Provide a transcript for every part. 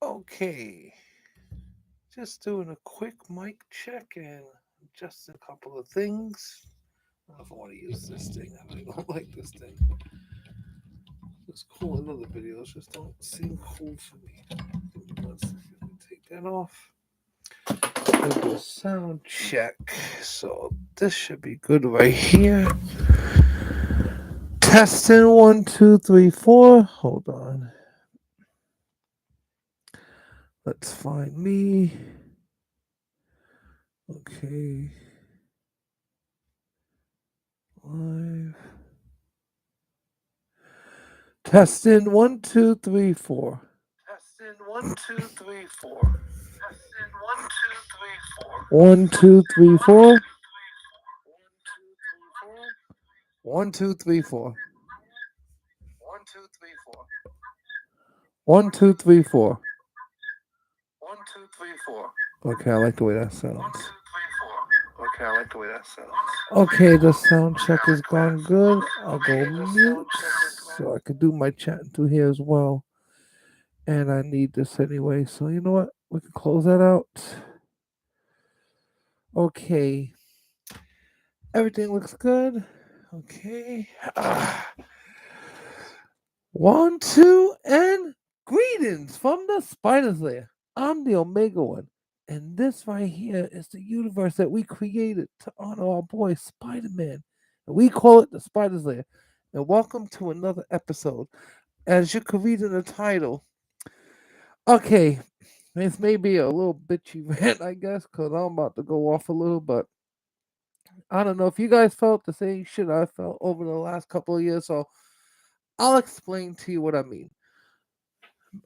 Okay, just doing a quick mic check and just a couple of things. I don't know if I want to use this thing. I really don't like this thing. It's cool in other videos, just don't seem cool for me. Give me 1 second. Let me take that off. We'll do a sound check. So this should be good right here. Testing 1, 2, 3, 4. Hold on. Let's find me. Okay. Live. Testing 1, 2, 3, 4. Testing 1, 2, 3, 4. Testing 1, 2, 3, 4. 1, 2, 3, 4. 1, 2, 3, 4. 1, 2, 3, 4. 1, 2, 3, 4. 1, 2, 3, 4. Okay, I like the way that sounds. 1, 2, 3, 4. Okay, I like the way that sounds. Okay, the sound check is gone good. I'll go mute so I can do my chatting through here as well. And I need this anyway, so you know what? We can close that out. Okay, everything looks good. Okay. 1, 2, and greetings from the Spider's Lair. I'm the Omega One, and this right here is the universe that we created to honor our boy Spider Man. And we call it the Spider's Lair. And welcome to another episode. As you can read in the title, okay, this may be a little bitchy rant, I guess, because I'm about to go off a little, but I don't know if you guys felt the same shit I felt over the last couple of years, so I'll explain to you what I mean.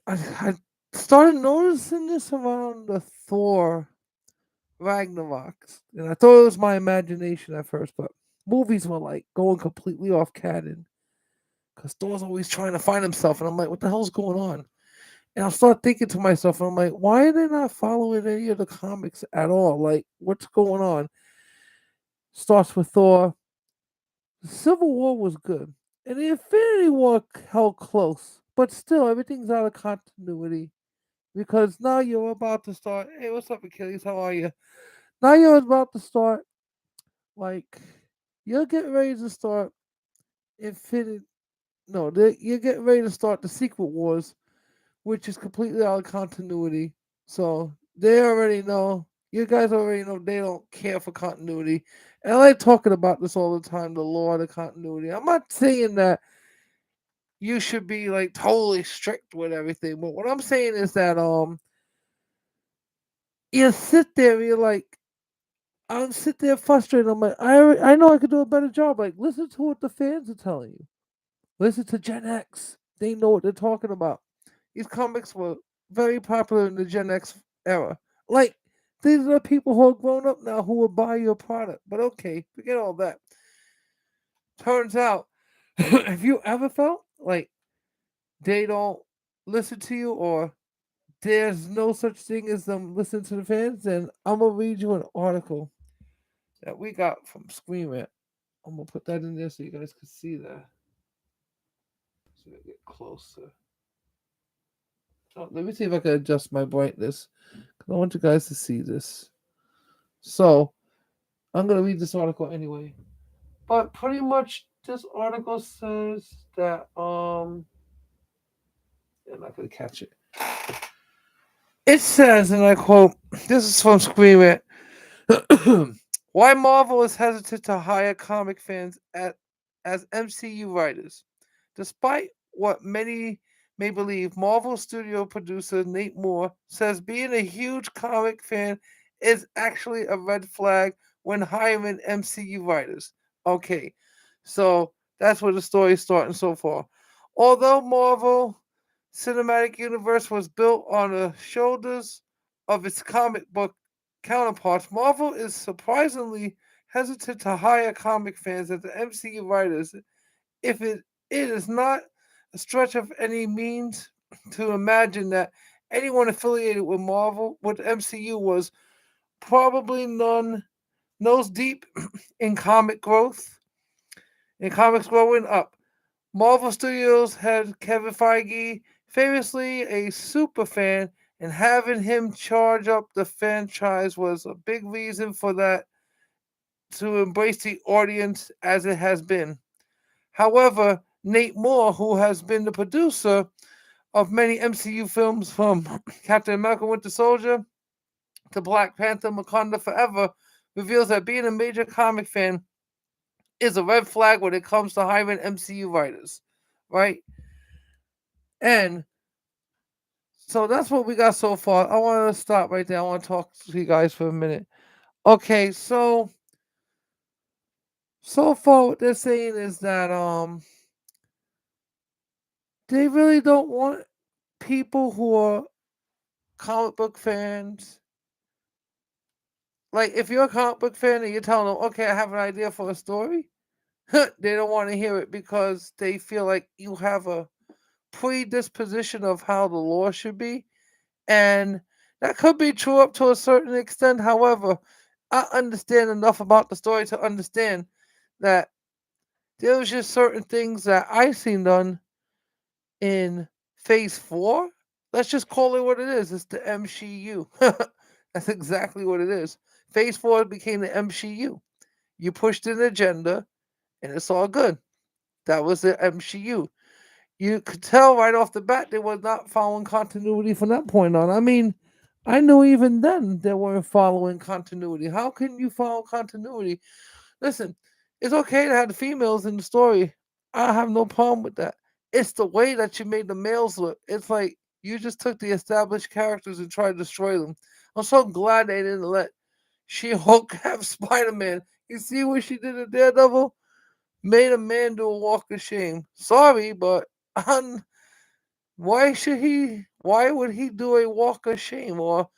I started noticing this around the Thor Ragnarok, and I thought it was my imagination at first, but movies were like going completely off canon because Thor's always trying to find himself, and I'm like, what the hell's going on? And I start thinking to myself, and I'm like, why are they not following any of the comics at all? Like, what's going on? Starts with Thor. The Civil War was good, and the Infinity War held close, but still, everything's out of continuity because now you're about to start. Hey, what's up, Achilles? How are you? Now you're about to start, like, you're getting ready to start Infinite. No, you're getting ready to start the Secret Wars, which is completely out of continuity. So they already know. You guys already know they don't care for continuity. And I like talking about this all the time, the law of the continuity. I'm not saying that you should be like totally strict with everything, but what I'm saying is that you sit there, you're like, I'm sit there frustrated. I'm like, I know I could do a better job. Like, listen to what the fans are telling you. Listen to Gen X. They know what they're talking about. These comics were very popular in the Gen X era. Like, these are the people who are grown up now who will buy your product. But okay, forget all that. Turns out, have you ever felt like they don't listen to you or there's no such thing as them listening to the fans? Then I'm going to read you an article that we got from Screen Rant. I'm going to put that in there so you guys can see that. So I get closer. Oh, let me see if I can adjust my brightness because I want you guys to see this. So I'm gonna read this article anyway. But pretty much this article says that I'm not gonna catch it. It says, and I quote, this is from Scream It. Why Marvel is hesitant to hire comic fans as MCU writers. Despite what many may believe, Marvel studio producer Nate Moore says being a huge comic fan is actually a red flag when hiring MCU writers. Okay, so that's where the story is starting so far. Although Marvel Cinematic Universe was built on the shoulders of its comic book counterparts, Marvel is surprisingly hesitant to hire comic fans as the MCU writers. If it is not a stretch of any means to imagine that anyone affiliated with Marvel, with the MCU, was probably nose deep in comics growing up. Marvel Studios head Kevin Feige, famously a super fan, And having him charge up the franchise was a big reason for that to embrace the audience as it has been. However, Nate Moore, who has been the producer of many MCU films from Captain America Winter Soldier to Black Panther Wakanda Forever, reveals that being a major comic fan is a red flag when it comes to hiring MCU writers, right? And so that's what we got so far. I want to stop right there. I want to talk to you guys for a minute. Okay, so far what they're saying is that they really don't want people who are comic book fans. Like if you're a comic book fan and you're telling them, okay, I have an idea for a story, they don't want to hear it because they feel like you have a predisposition of how the lore should be. And that could be true up to a certain extent. However, I understand enough about the story to understand that there was just certain things that I seen done in phase 4. Let's just call it what it is. It's the MCU. That's exactly what it is. Phase 4 became the MCU. You pushed an agenda and it's all good. That was the MCU. You could tell right off the bat they were not following continuity from that point on. I mean, I knew even then they weren't following continuity. How can you follow continuity? Listen, it's okay to have the females in the story. I have no problem with that. It's the way that you made the males look. It's like you just took the established characters and tried to destroy them. I'm so glad they didn't let She-Hulk have Spider-Man. You see what she did to Daredevil? Made a man do a walk of shame. Sorry, but why should he? Why would he do a walk of shame? Or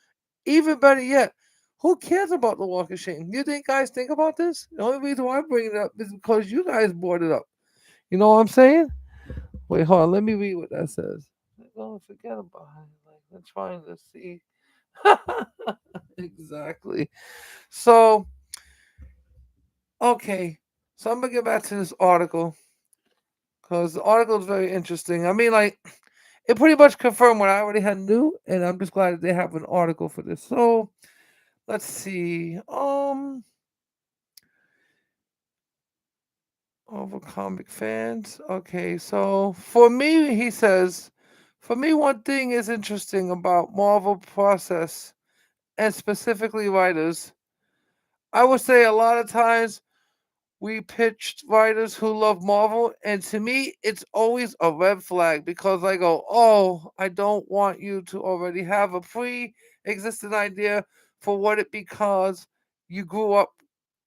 even better yet, who cares about the walk of shame? You think guys think about this? The only reason why I bring it up is because you guys brought it up. You know what I'm saying? Wait, hold on. Let me read what that says. Don't forget about it. Like I'm trying to see. Exactly. So, okay. So I'm gonna get back to this article because the article is very interesting. I mean, like it pretty much confirmed what I already had knew, and I'm just glad that they have an article for this. So let's see. Over comic fans. Okay, so for me, he says, for me, one thing is interesting about Marvel process and specifically writers. I would say a lot of times we pitched writers who love Marvel, and to me, it's always a red flag because I go, oh, I don't want you to already have a pre existing idea for what it because you grew up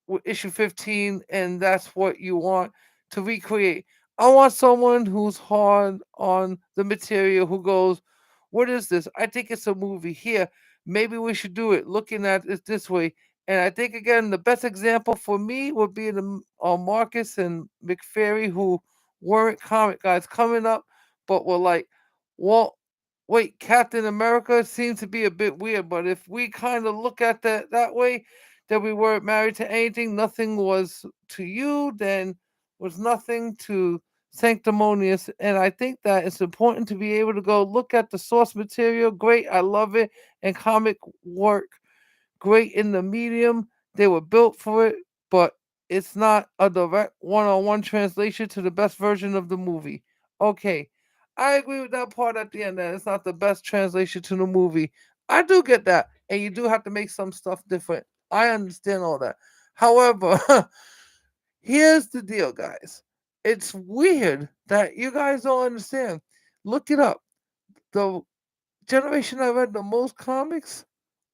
with issue 15 and that's what you want to recreate. I want someone who's hard on the material who goes, what is this? I think it's a movie. Here, maybe we should do it looking at it this way. And I think again, the best example for me would be the Marcus and McFerry, who weren't comic guys coming up, but were like, well, wait, Captain America seems to be a bit weird. But if we kind of look at that way, that we weren't married to anything, nothing was to you, then was nothing to sanctimonious. And I think that it's important to be able to go look at the source material. Great, I love it, and comic work great in the medium. They were built for it, but it's not a direct one-on-one translation to the best version of the movie. Okay, I agree with that part at the end that it's not the best translation to the movie. I do get that, and you do have to make some stuff different. I understand all that. However, here's the deal, guys. It's weird that you guys don't understand. Look it up. The generation I read the most comics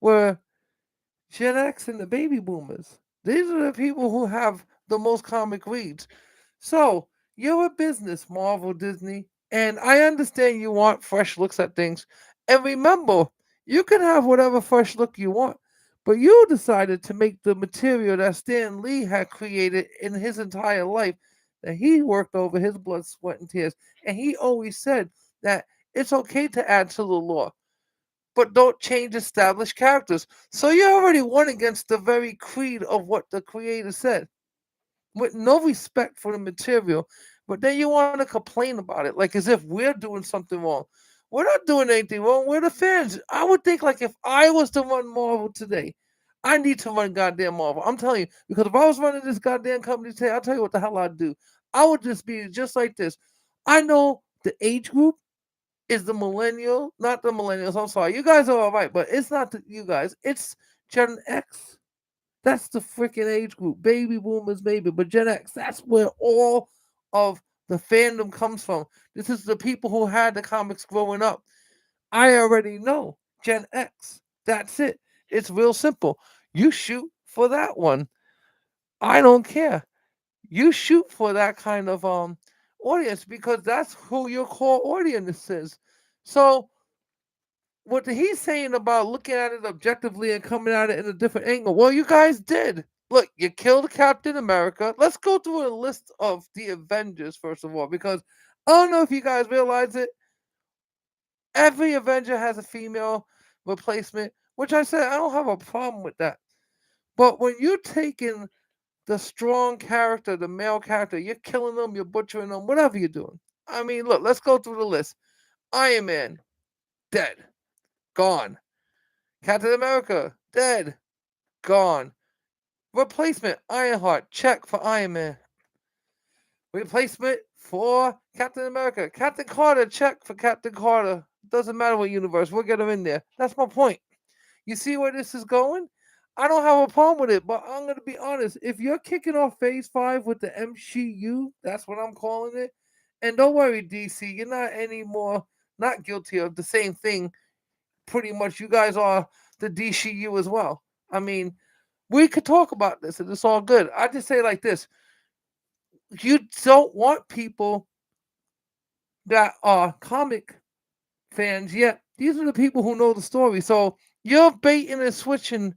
were Gen X and the baby boomers. These are the people who have the most comic reads. So, you're a business, Marvel, Disney, and I understand you want fresh looks at things. And remember, you can have whatever fresh look you want, but you decided to make the material that Stan Lee had created in his entire life, that he worked over his blood, sweat, and tears. And he always said that it's okay to add to the lore but don't change established characters. So you already won against the very creed of what the creator said, with no respect for the material. But then you want to complain about it, like as if we're doing something wrong. We're not doing anything wrong. We're the fans. I would think like if I was to run Marvel today, I need to run goddamn Marvel. I'm telling you, because if I was running this goddamn company today, I'll tell you what the hell I'd do. I would just be just like this. I know the age group is the millennial, not the millennials. I'm sorry. You guys are all right, but it's not you guys. It's Gen X. That's the freaking age group. Baby boomers, maybe, but Gen X, that's where all of the fandom comes from. This is the people who had the comics growing up. I already know. Gen X. That's it. It's real simple. You shoot for that one. I don't care. You shoot for that kind of audience because that's who your core audience is. So what he's saying about looking at it objectively and coming at it in a different angle. Well, you guys did. Look, you killed Captain America. Let's go through a list of the Avengers first of all, because I don't know if you guys realize it. Every Avenger has a female replacement, which I said I don't have a problem with that. But when you're taking the strong character, the male character, you're killing them, you're butchering them, whatever you're doing. I mean, look, let's go through the list. Iron Man, dead, gone. Captain America, dead, gone. Replacement, Ironheart, check for Iron Man. Replacement for Captain America. Captain Carter, check for Captain Carter. Doesn't matter what universe, we'll get him in there. That's my point. You see where this is going? I don't have a problem with it, but I'm going to be honest. If you're kicking off Phase 5 with the MCU, that's what I'm calling it. And don't worry, DC, you're not anymore not guilty of the same thing. Pretty much, you guys are the DCU as well. I mean, we could talk about this and it's all good. I just say like this. You don't want people that are comic fans yet. These are the people who know the story. So you're baiting and switching.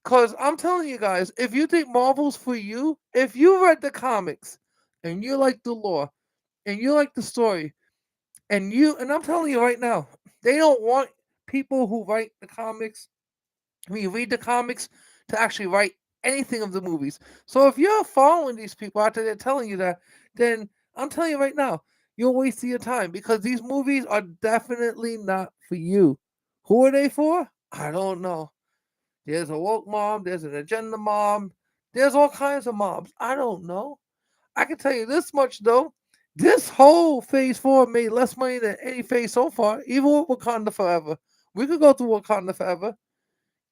Because I'm telling you guys, if you think Marvel's for you, if you read the comics and you like the lore and you like the story, and I'm telling you right now, they don't want people who write the comics, when you read the comics, to actually write anything of the movies. So if you're following these people after they're telling you that, then I'm telling you right now, you're wasting your time because these movies are definitely not for you. Who are they for? I don't know. There's a woke mom, there's an agenda mom, there's all kinds of moms. I don't know. I can tell you this much though. This whole phase 4 made less money than any phase so far, even with Wakanda Forever. We could go through Wakanda Forever.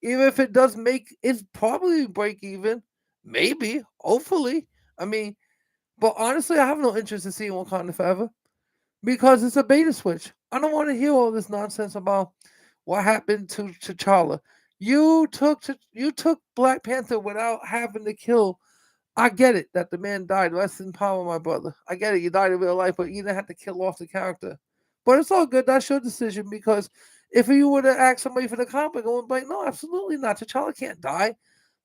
Even if it does make it's probably break even. Maybe. Hopefully. I mean, but honestly, I have no interest in seeing Wakanda Forever because it's a beta switch. I don't want to hear all this nonsense about what happened to T'Challa. You took Black Panther without having to kill. I get it that the man died. Rest in power, my brother. I get it. You died in real life, but you didn't have to kill off the character. But it's all good. That's your decision because if you were to ask somebody for the comic, I would be like, no, absolutely not. T'Challa can't die.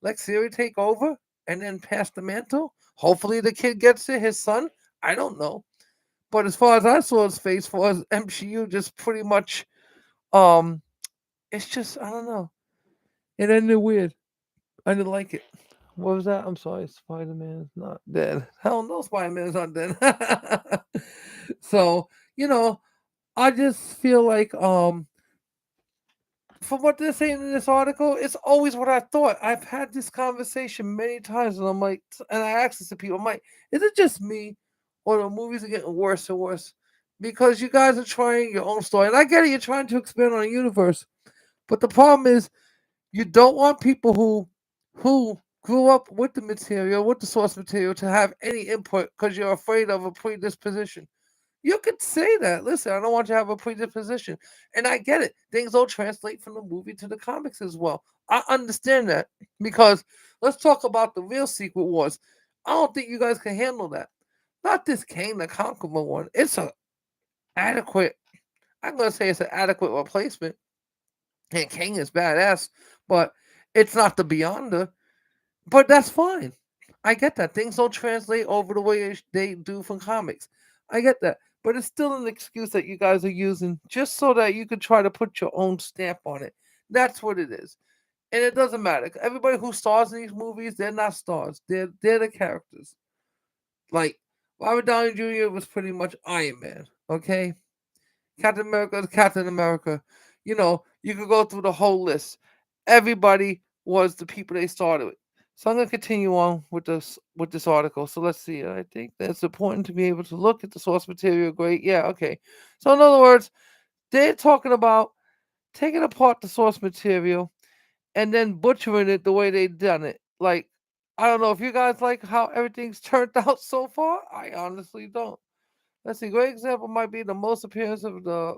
Let Siri take over and then pass the mantle. Hopefully the kid gets it, his son. I don't know. But as far as I saw his face, as far as MCU, just pretty much, um, it's just I don't know. It ended weird. I didn't like it. What was that? I'm sorry. Spider Man is not dead. Hell no, Spider Man is not dead. So you know, I just feel like from what they're saying in this article, it's always what I thought. I've had this conversation many times, and I'm like, and I ask this to people, I'm like, is it just me, or the movies are getting worse and worse? Because you guys are trying your own story, and I get it. You're trying to expand on a universe, but the problem is you don't want people who grew up with the material, with the source material, to have any input because you're afraid of a predisposition. You could say that. Listen, I don't want you to have a predisposition. And I get it. Things don't translate from the movie to the comics as well. I understand that because let's talk about the real Secret Wars. I don't think you guys can handle that. Not this Kane the Conqueror one. It's a adequate. I'm gonna say it's an adequate replacement. And Kane is badass, but it's not the Beyonder. But that's fine. I get that. Things don't translate over the way they do from comics. I get that. But it's still an excuse that you guys are using just so that you can try to put your own stamp on it. That's what it is. And it doesn't matter. Everybody who stars in these movies, they're not stars. They're the characters. Like Robert Downey Jr. was pretty much Iron Man. Okay? Captain America is Captain America. You could go through the whole list. Everybody was the people they started with. So I'm gonna continue on with this article. So let's see. I think that's important to be able to look at the source material. Great. Yeah. Okay. So in other words, they're talking about taking apart the source material and then butchering it the way they done it. Like, I don't know if you guys like how everything's turned out so far. I honestly don't. Let's see. Great example might be the most appearance of the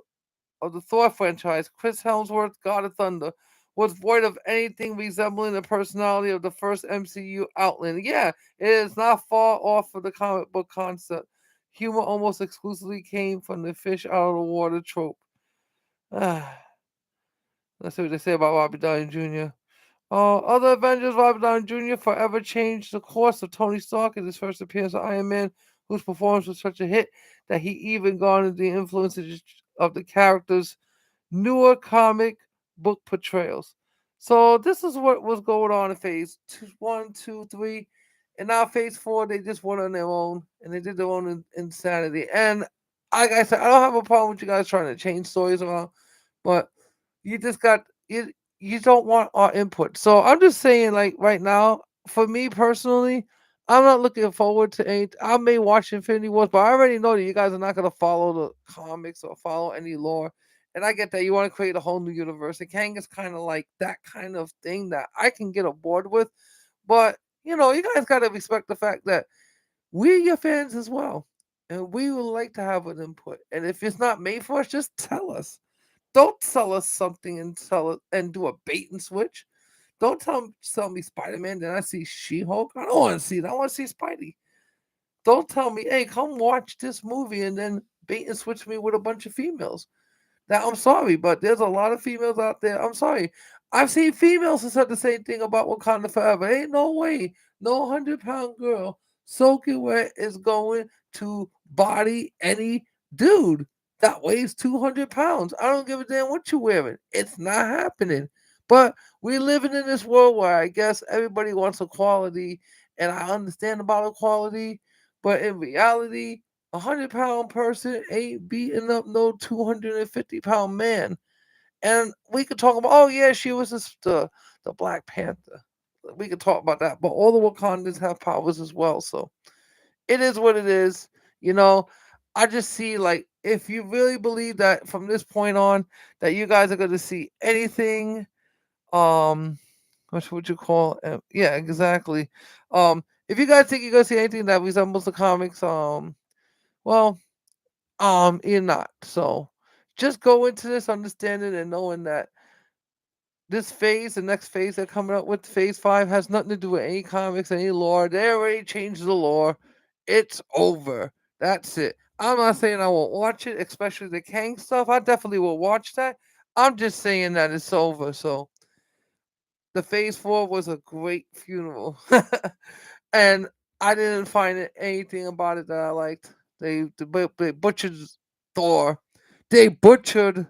Thor franchise. Chris Hemsworth, God of Thunder, was void of anything resembling the personality of the first MCU outlander. Yeah, it is not far off of the comic book concept. Humor almost exclusively came from the fish out of the water trope. Let's see what they say about Robert Downey Jr. Other Avengers, Robert Downey Jr. forever changed the course of Tony Stark in his first appearance of Iron Man, whose performance was such a hit that he even garnered the influences of the character's newer comic book portrayals. So this is what was going on in phase two, 1, 2, 3, and now phase 4. They just went on their own and they did their own insanity. And like I said, I don't have a problem with you guys trying to change stories around, but you just got you don't want our input. So I'm just saying, like right now, for me personally, I'm not looking forward to any. I may watch Infinity Wars, but I already know that you guys are not gonna follow the comics or follow any lore. And I get that you want to create a whole new universe. And Kang is kind of like that kind of thing that I can get aboard with. But you guys gotta respect the fact that we're your fans as well. And we would like to have an input. And if it's not made for us, just tell us. Don't sell us something and sell it and do a bait and switch. Don't sell me Spider Man. Then I see She Hulk. I don't want to see that. I want to see Spidey. Don't tell me, hey, come watch this movie and then bait and switch me with a bunch of females. Now I'm sorry, but there's a lot of females out there. I'm sorry. I've seen females who said the same thing about Wakanda Forever. Ain't no way no 100-pound girl soaking wet is going to body any dude that weighs 200 pounds. I don't give a damn what you're wearing. It's not happening. But we're living in this world where I guess everybody wants equality, and I understand about equality, but in reality, 100-pound person ain't beating up no 250-pound man. And we could talk about, oh yeah, she was the Black Panther. We could talk about that, but all the Wakandans have powers as well. So it is what it is. You know, I just see, like, if you really believe that from this point on that you guys are going to see anything, um, what would you call? Yeah, exactly. If you guys think you're gonna see anything that resembles the comics, well, you're not. So just go into this understanding and knowing that this phase, the next phase they're coming up with, phase 5, has nothing to do with any comics, any lore. They already changed the lore. It's over. That's it. I'm not saying I won't watch it, especially the Kang stuff. I definitely will watch that. I'm just saying that it's over. So the phase 4 was a great funeral. And I didn't find anything about it that I liked. They butchered Thor. They butchered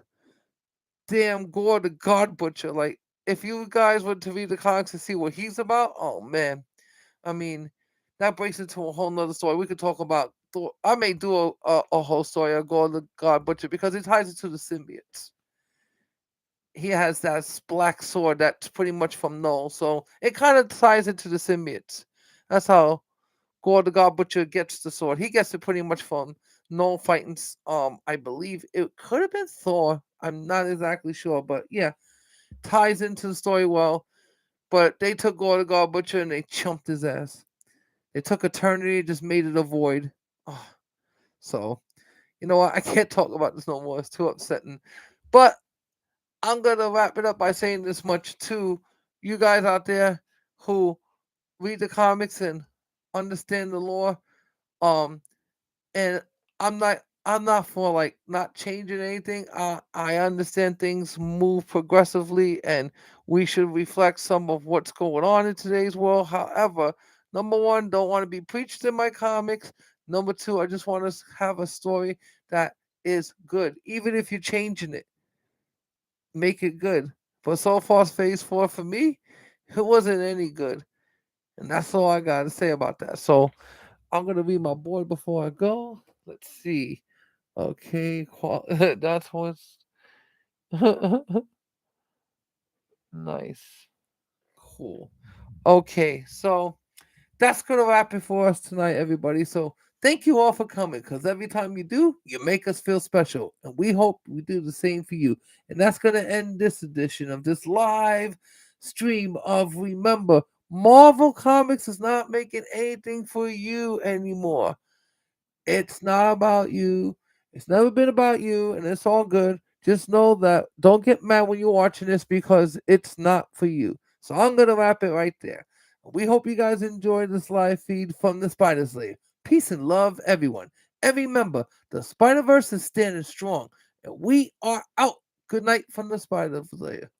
damn Gore the God Butcher. Like, if you guys were to read the comics and see what he's about, oh man, I mean, that breaks into a whole nother story. We could talk about Thor. I may do a whole story on Gore the God Butcher because it ties into the symbiotes. He has that black sword that's pretty much from Null, so it kind of ties into the symbiotes. That's how Gore the God Butcher gets the sword. He gets it pretty much from Null fighting. I believe it could have been Thor. I'm not exactly sure, but yeah, ties into the story well. But they took Gore the God Butcher and they chumped his ass. They took Eternity, just made it a void. Oh, so you know what? I can't talk about this no more. It's too upsetting. But I'm gonna wrap it up by saying this much to you guys out there who read the comics and understand the lore. Um, and I'm not for like not changing anything. I understand things move progressively, and we should reflect some of what's going on in today's world. However, number one, don't want to be preached in my comics. Number two, I just want to have a story that is good, even if you're changing it, make it good. But so far, phase 4 for me, it wasn't any good, and that's all I got to say about that. So I'm gonna read my board before I go. Let's see. Okay, that's what's nice. Cool. Okay, so that's gonna wrap it for us tonight, everybody. So thank you all for coming, because every time you do, you make us feel special, and we hope we do the same for you. And that's gonna end this edition of this live stream of Remember, Marvel Comics is not making anything for you anymore. It's not about you. It's never been about you, and it's all good. Just know that don't get mad when you're watching this, because it's not for you. So I'm gonna wrap it right there. We hope you guys enjoyed this live feed from the Spider Slave. Peace and love, everyone. Every member, the Spider Verse is standing strong, and we are out. Good night from the Spider Slayer.